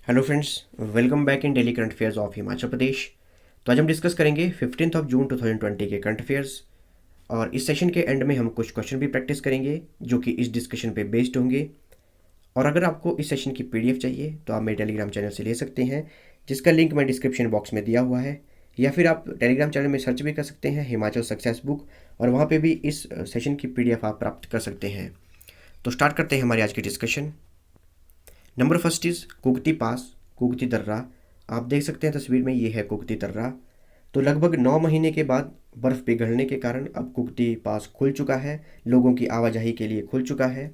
Hello friends, welcome back in daily current affairs of Himachal Pradesh. तो आज हम डिस्कस करेंगे 15 जून 2020 के करंट अफेयर्स। और इस सेशन के एंड में हम कुछ क्वेश्चन भी प्रैक्टिस करेंगे जो कि इस डिस्कशन पे बेस्ड होंगे। और अगर आपको इस सेशन की पीडीएफ चाहिए तो आप मेरे टेलीग्राम चैनल से ले सकते हैं, जिसका लिंक मैं डिस्क्रिप्शन बॉक्स में दिया हुआ है। या फिर आप टेलीग्राम चैनल में सर्च भी कर सकते हैं हिमाचल सक्सेस बुक, और वहाँ पे भी इस सेशन की पीडीएफ आप प्राप्त कर सकते हैं। तो स्टार्ट करते हैं हमारी आज की discussion. Number first is Kugti pass, Kugti दर्रा। आप देख सकते हैं तस्वीर में, ये है कुगती दर्रा। तो लगभग 9 महीने के बाद बर्फ़ पिघलने के कारण अब कुगती पास खुल चुका है, लोगों की आवाजाही के लिए खुल चुका है।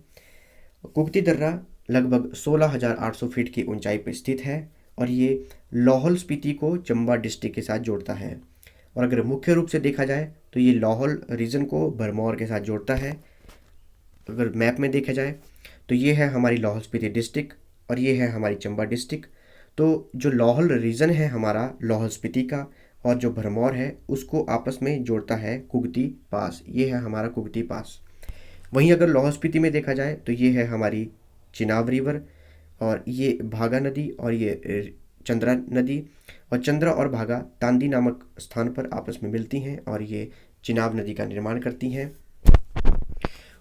कुगती दर्रा लगभग 16,800 फीट की ऊंचाई पर स्थित है और ये लाहौल स्पीति को चंबा डिस्ट्रिक्ट के साथ जोड़ता है। और अगर मुख्य रूप से देखा जाए तो ये लाहौल रीजन को भरमौर के साथ जोड़ता है। अगर मैप में देखा जाए तो ये है हमारी लाहौल स्पीति डिस्ट्रिक्ट और ये है हमारी चंबा डिस्ट्रिक्ट। तो जो लाहौल रीजन है हमारा लाहौल स्पीति का, और जो भरमौर है उसको आपस में जोड़ता है कुगती पास। ये है हमारा कुगती पास। वहीं अगर लाहौल स्पीति में देखा जाए तो ये है हमारी चिनाब रिवर, और ये भागा नदी और ये चंद्रा नदी। और चंद्रा और भागा तांदी नामक स्थान पर आपस में मिलती हैं और ये चिनाब नदी का निर्माण करती हैं।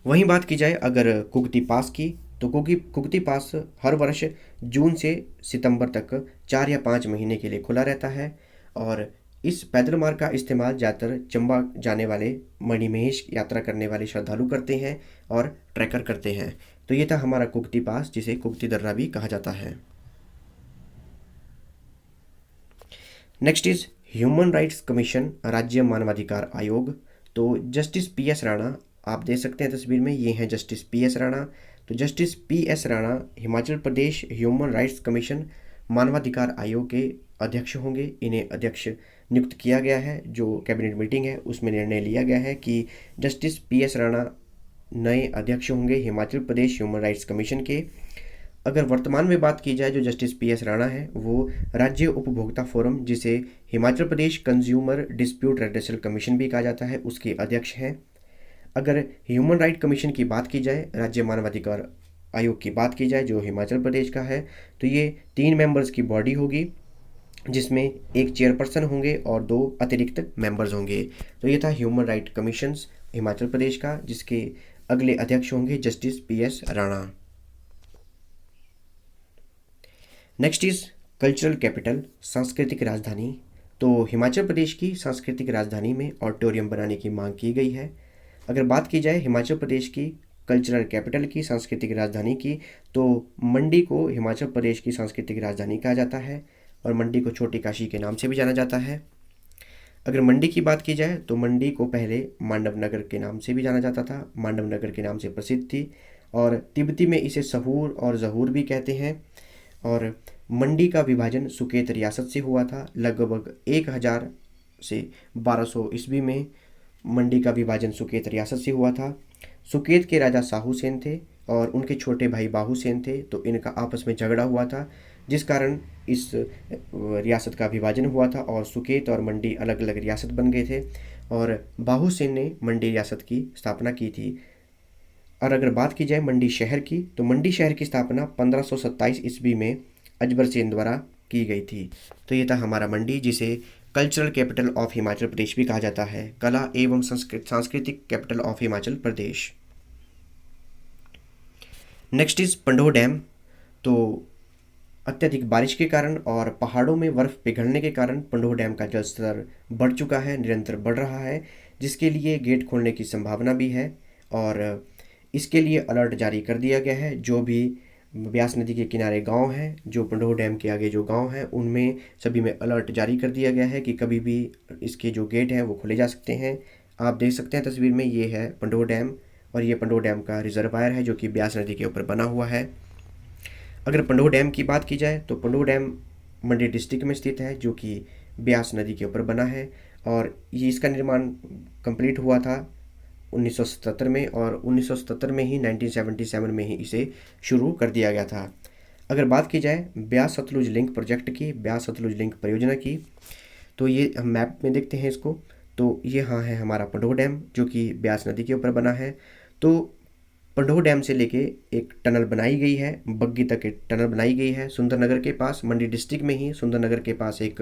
वहीं बात की जाए अगर कुगती पास की, तो कुगती पास हर वर्ष जून से सितंबर तक 4 या 5 महीने के लिए खुला रहता है। और इस पैदल मार्ग का इस्तेमाल ज़्यादातर चंबा जाने वाले, मणिमहेश यात्रा करने वाले श्रद्धालु करते हैं और ट्रैकर करते हैं। तो ये था हमारा कुगती पास, जिसे कुगती दर्रा भी कहा जाता है। Next is human rights commission, राज्य मानवाधिकार आयोग। तो जस्टिस पी.एस. राणा, आप देख सकते हैं तस्वीर में, ये हैं जस्टिस पी.एस. राणा। तो justice P S. Rana Himachal Pradesh human rights commission मानवाधिकार आयोग के अध्यक्ष होंगे। इन्हें अध्यक्ष नियुक्त किया गया है। जो कैबिनेट मीटिंग है उसमें निर्णय लिया गया है कि जस्टिस पी.एस. राणा नए अध्यक्ष होंगे Himachal Pradesh human rights commission के। अगर वर्तमान में बात की जाए, जो जस्टिस पी.एस. राणा है वो राज्य उपभोक्ता फोरम, जिसे Himachal Pradesh consumer dispute redressal commission भी कहा जाता है, उसके अध्यक्ष हैं। अगर ह्यूमन राइट कमीशन की बात की जाए, राज्य मानवाधिकार आयोग की बात की जाए जो हिमाचल प्रदेश का है, तो ये 3 मेंबर्स की बॉडी होगी, जिसमें एक चेयरपर्सन होंगे और 2 अतिरिक्त मेंबर्स होंगे। तो ये था human right commissions Himachal Pradesh का, जिसके अगले अध्यक्ष होंगे justice P S. Rana. Next is cultural capital, सांस्कृतिक राजधानी। तो हिमाचल प्रदेश की सांस्कृतिक राजधानी में ऑडिटोरियम बनाने की मांग की गई है। अगर बात की जाए हिमाचल प्रदेश की कल्चरल कैपिटल की, सांस्कृतिक राजधानी की, तो मंडी को हिमाचल प्रदेश की सांस्कृतिक राजधानी कहा जाता है और मंडी को छोटी काशी के नाम से भी जाना जाता है। अगर मंडी की बात की जाए तो मंडी को पहले मांडव नगर के नाम से भी जाना जाता था, मांडव नगर के नाम से प्रसिद्ध थी, और तिब्बती में इसे सहूर और जहूर भी कहते हैं। और मंडी का विभाजन सुकेत रियासत से हुआ था लगभग 1000 से 1200 ईस्वी में। मंडी का विभाजन सुकेत रियासत से हुआ था। सुकेत के राजा साहू सेन थे और उनके छोटे भाई बाहू सेन थे। तो इनका आपस में झगड़ा हुआ था, जिस कारण इस रियासत का विभाजन हुआ था और सुकेत और मंडी अलग अलग रियासत बन गए थे, और बाहू सेन ने मंडी रियासत की स्थापना की थी। और अगर बात की जाए मंडी शहर की, तो मंडी शहर की स्थापना 1527 ईस्वी में अजबर सेन द्वारा की गई थी। तो ये था हमारा मंडी, जिसे कल्चरल कैपिटल ऑफ हिमाचल प्रदेश भी कहा जाता है, कला एवं सांस्कृतिक capital of Himachal Pradesh. Next is Pandoh dam. तो अत्यधिक बारिश के कारण और पहाड़ों में बर्फ पिघलने के कारण पंडोह डैम का जल स्तर बढ़ चुका है, निरंतर बढ़ रहा है, जिसके लिए गेट खोलने की संभावना भी है। और इसके लिए अलर्ट जारी कर दिया गया है। जो भी ब्यास नदी के किनारे गांव हैं, जो पंडोह डैम के आगे जो गांव हैं, उनमें सभी में अलर्ट जारी कर दिया गया है कि कभी भी इसके जो गेट हैं वो खोले जा सकते हैं। आप देख सकते हैं तस्वीर में, ये है पंडोह डैम और ये पंडोह डैम का रिजर्वायर है जो कि ब्यास नदी के ऊपर बना हुआ है। अगर पंडोह डैम की बात की जाए तो पंडोह डैम मंडी डिस्ट्रिक्ट में स्थित है, जो कि ब्यास नदी के ऊपर बना है। और ये इसका निर्माण कंप्लीट हुआ था 1977 में, और 1977 में ही 1977 में ही इसे शुरू कर दिया गया था। अगर बात की जाए ब्यास सतलुज लिंक प्रोजेक्ट की, ब्यास सतलुज लिंक परियोजना की, तो ये हम मैप में देखते हैं इसको। तो ये हाँ है हमारा पंडोह डैम, जो कि ब्यास नदी के ऊपर बना है। तो पंडोह डैम से लेके एक टनल बनाई गई है, बग्गी तक एक टनल बनाई गई है सुंदरनगर के पास। मंडी डिस्ट्रिक्ट में ही सुंदरनगर के पास एक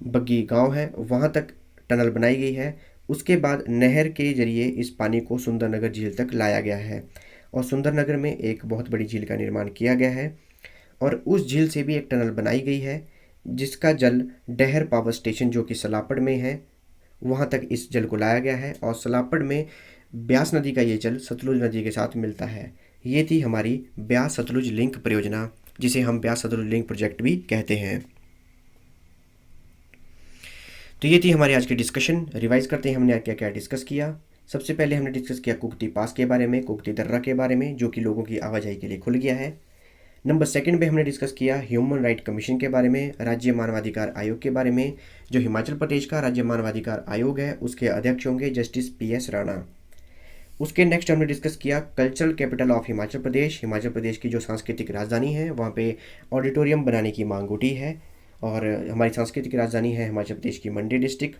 बग्गी गांव है, वहां तक टनल बनाई गई है। उसके बाद नहर के जरिए इस पानी को सुंदरनगर झील तक लाया गया है और सुंदरनगर में एक बहुत बड़ी झील का निर्माण किया गया है। और उस झील से भी एक टनल बनाई गई है जिसका जल डहर पावर स्टेशन जो कि सलापड़ में है, वहाँ तक इस जल को लाया गया है। और सलापड़ में ब्यास नदी का ये जल सतलुज नदी के साथ मिलता है। ये थी हमारी ब्यास सतलुज लिंक परियोजना, जिसे हम ब्यास सतलुज लिंक प्रोजेक्ट भी कहते हैं। तो ये थी हमारी आज की डिस्कशन। रिवाइज करते हैं हमने क्या क्या डिस्कस किया। सबसे पहले हमने डिस्कस किया कुगती पास के बारे में, कुगती दर्रा के बारे में, जो कि लोगों की आवाजाही के लिए खुल गया है। नंबर सेकंड पे हमने डिस्कस किया ह्यूमन राइट कमीशन के बारे में, राज्य मानवाधिकार आयोग के बारे में। जो हिमाचल प्रदेश का राज्य मानवाधिकार आयोग है उसके अध्यक्ष होंगे जस्टिस PS राणा। उसके नेक्स्ट हमने डिस्कस किया कल्चरल कैपिटल ऑफ हिमाचल प्रदेश। हिमाचल प्रदेश की जो सांस्कृतिक राजधानी है वहाँ पे ऑडिटोरियम बनाने की मांग उठी है और हमारी सांस्कृतिक राजधानी है हिमाचल प्रदेश की मंडी डिस्ट्रिक्ट।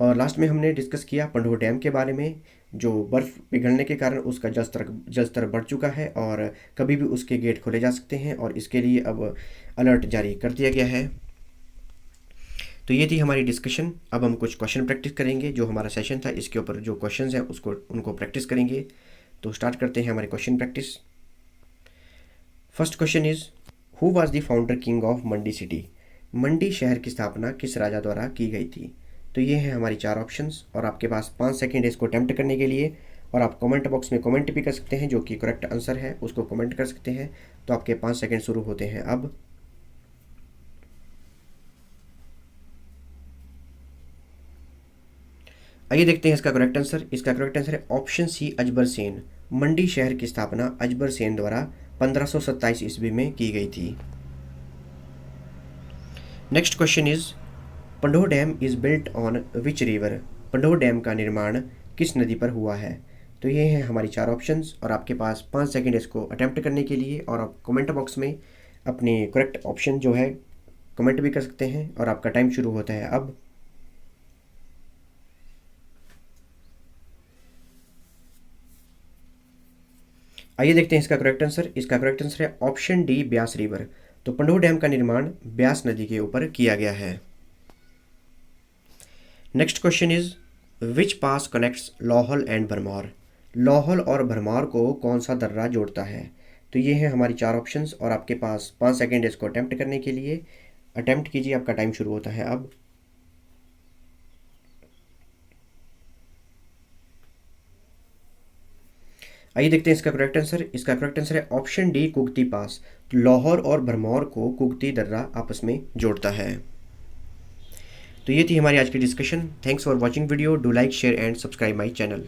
और लास्ट में हमने डिस्कस किया पंडोह डैम के बारे में, जो बर्फ़ पिघलने के कारण उसका जलस्तर बढ़ चुका है और कभी भी उसके गेट खोले जा सकते हैं और इसके लिए अब अलर्ट जारी कर दिया गया है। तो ये थी हमारी डिस्कशन। अब हम कुछ क्वेश्चन प्रैक्टिस करेंगे। जो हमारा सेशन था इसके ऊपर जो क्वेश्चंस हैं उनको प्रैक्टिस करेंगे। तो स्टार्ट करते हैं हमारे question practice. First question is who was the founder king of Mandi city. Mandi शहर की स्थापना किस राजा द्वारा की गई थी। तो ये हैं हमारी 4 ऑप्शंस और आपके पास 5 सेकेंड है इसको अटेम्प्ट करने के लिए। और आप कमेंट बॉक्स में कमेंट भी कर सकते हैं, जो कि करेक्ट आंसर है उसको कमेंट कर सकते हैं। तो आपके 5 सेकेंड शुरू होते हैं अब। आइए देखते हैं इसका करेक्ट आंसर। इसका करेक्ट आंसर है ऑप्शन सी अजबर सेन। मंडी शहर की स्थापना अजबर सेन द्वारा 1527 ईस्वी में की गई थी। Next question is Pandoh dam is built on which river. Pandoh dam का निर्माण किस नदी पर हुआ है। तो ये हैं हमारी 4 ऑप्शंस और आपके पास 5 सेकेंड इसको अटेम्प्ट करने के लिए। और आप कमेंट बॉक्स में अपनी करेक्ट ऑप्शन जो है कमेंट भी कर सकते हैं और आपका टाइम शुरू होता है अब। आइए देखते हैं इसका करेक्ट आंसर। इसका करेक्ट आंसर है ऑप्शन डी ब्यास रिवर। तो पंडोह डैम का निर्माण ब्यास नदी के ऊपर किया गया है। Next question is which pass connects Lahaul and Bharmour. Lahaul और भरमौर को कौन सा दर्रा जोड़ता है। तो ये है हमारी 4 ऑप्शंस और आपके पास 5 सेकेंड इसको अटेम्प्ट करने के लिए। अटेम्प्ट कीजिए, आपका टाइम शुरू होता है अब। आइए देखते हैं इसका करेक्ट आंसर। इसका करेक्ट आंसर है ऑप्शन डी कुगती पास। तो लाहौर और भरमौर को कुगती दर्रा आपस में जोड़ता है। तो ये थी हमारी आज की discussion. Thanks for watching video. Do like share and subscribe my channel.